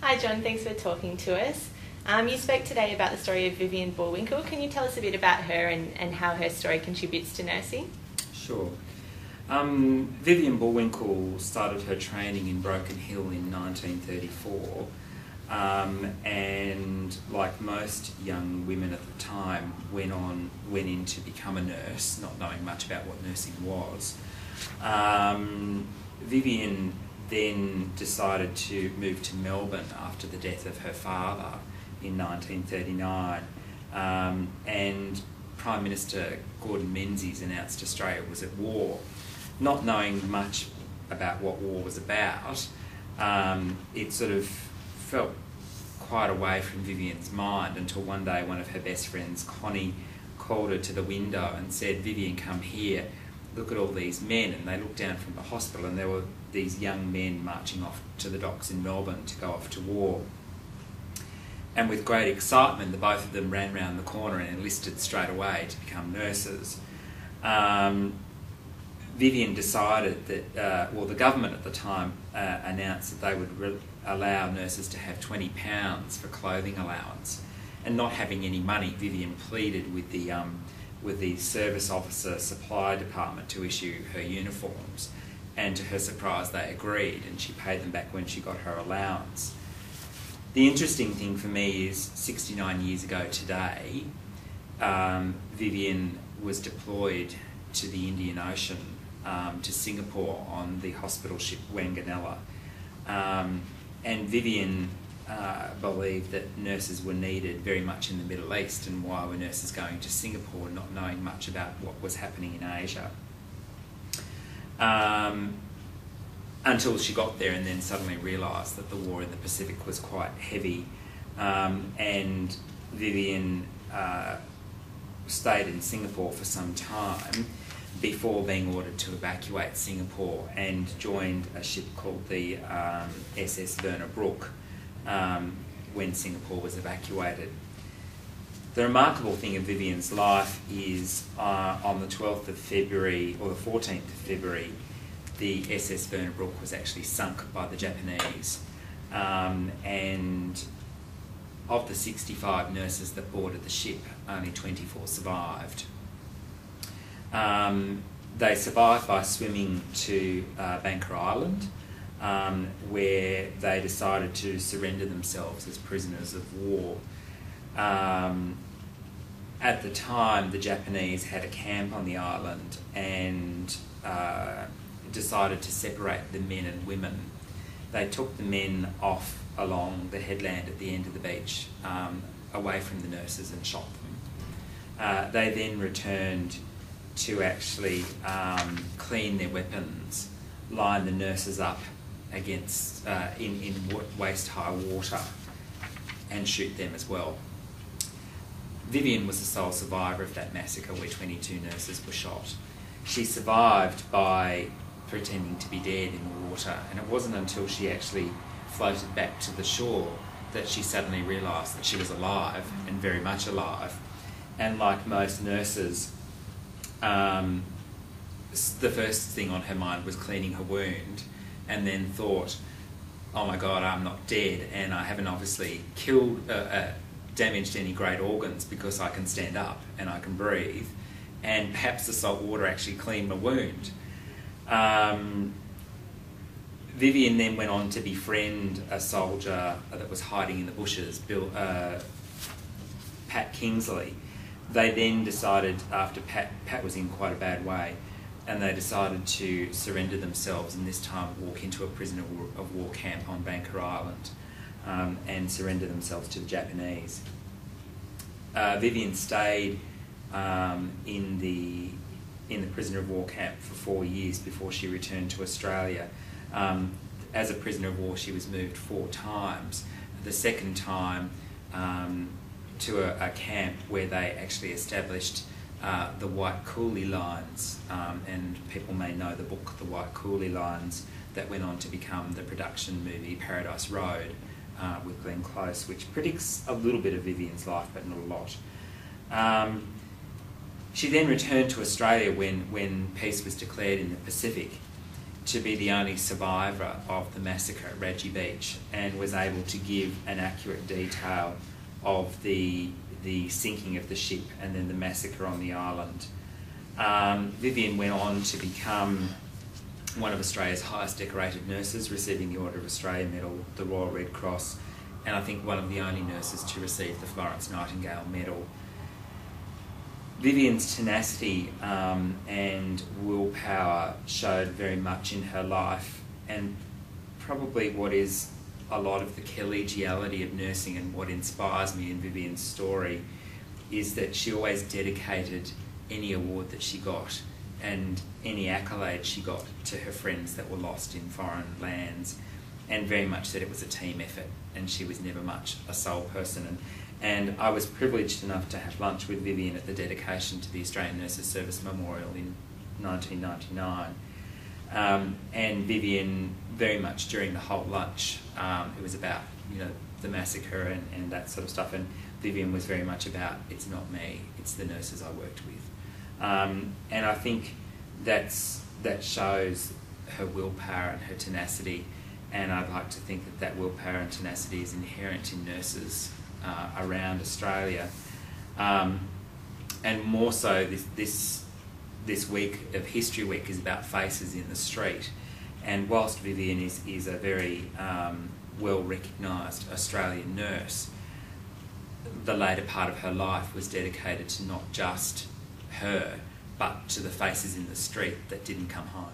Hi John, thanks for talking to us. You spoke today about the story of Vivian Bullwinkel. Can you tell us a bit about her and how her story contributes to nursing? Sure. Vivian Bullwinkel started her training in Broken Hill in 1934 and, like most young women at the time, went in to become a nurse, not knowing much about what nursing was. Vivian then decided to move to Melbourne after the death of her father in 1939, and Prime Minister Gordon Menzies announced Australia was at war. Not knowing much about what war was about, it sort of felt quite away from Vivian's mind until one day one of her best friends, Connie, called her to the window and said, "Vivian, come here, look at all these men." And they looked down from the hospital and there were these young men marching off to the docks in Melbourne to go off to war. And with great excitement, the both of them ran round the corner and enlisted straight away to become nurses. Vivian decided that, the government at the time announced that they would allow nurses to have £20 for clothing allowance. And not having any money, Vivian pleaded with the service officer supply department to issue her uniforms. And to her surprise, they agreed, and she paid them back when she got her allowance. The interesting thing for me is 69 years ago today, Vivian was deployed to the Indian Ocean, to Singapore on the hospital ship Wanganella. And Vivian believed that nurses were needed very much in the Middle East, and why were nurses going to Singapore not knowing much about what was happening in Asia. Until she got there and then suddenly realised that the war in the Pacific was quite heavy, and Vivian stayed in Singapore for some time before being ordered to evacuate Singapore, and joined a ship called the SS Werner Brooke when Singapore was evacuated. The remarkable thing of Vivian's life is on the 12th of February, or the 14th of February, the SS Werner Brooke was actually sunk by the Japanese. And of the 65 nurses that boarded the ship, only 24 survived. They survived by swimming to Banker Island, where they decided to surrender themselves as prisoners of war. At the time, the Japanese had a camp on the island and decided to separate the men and women. They took the men off along the headland at the end of the beach, away from the nurses, and shot them. They then returned to actually clean their weapons, line the nurses up against in waist-high water, and shoot them as well. Vivian was the sole survivor of that massacre where 22 nurses were shot. She survived by pretending to be dead in the water, and it wasn't until she actually floated back to the shore that she suddenly realised that she was alive, and very much alive. And like most nurses, the first thing on her mind was cleaning her wound, and then thought, oh my God, I'm not dead, and I haven't obviously damaged any great organs because I can stand up and I can breathe, and perhaps the salt water actually cleaned my wound. Vivian then went on to befriend a soldier that was hiding in the bushes, Pat Kemsley. They then decided, after Pat was in quite a bad way, and they decided to surrender themselves, and this time walk into a prisoner of war camp on Banker Island, and surrender themselves to the Japanese. Vivian stayed in the prisoner of war camp for 4 years before she returned to Australia. As a prisoner of war, she was moved 4 times. The second time to a camp where they actually established the White Coolie Lines, and people may know the book The White Coolie Lines, that went on to become the production movie Paradise Road with Glenn Close, which predicts a little bit of Vivian's life but not a lot. She then returned to Australia when peace was declared in the Pacific, to be the only survivor of the massacre at Reggie Beach, and was able to give an accurate detail of the sinking of the ship and then the massacre on the island. Vivian went on to become one of Australia's highest decorated nurses, receiving the Order of Australia Medal, the Royal Red Cross, and I think one of the only nurses to receive the Florence Nightingale Medal. Vivian's tenacity and willpower showed very much in her life, and probably what is a lot of the collegiality of nursing and what inspires me in Vivian's story is that she always dedicated any award that she got and any accolade she got to her friends that were lost in foreign lands, and very much that it was a team effort and she was never much a sole person. And I was privileged enough to have lunch with Vivian at the dedication to the Australian Nurses Service Memorial in 1999. And Vivian, very much during the whole lunch, it was about, you know, the massacre and that sort of stuff, and Vivian was very much about, it's not me, it's the nurses I worked with. And I think that shows her willpower and her tenacity, and I'd like to think that that willpower and tenacity is inherent in nurses around Australia. And more so, this week of History Week is about faces in the street. And whilst Vivian is a very well recognised Australian nurse, the later part of her life was dedicated to not just her, but to the faces in the street that didn't come home.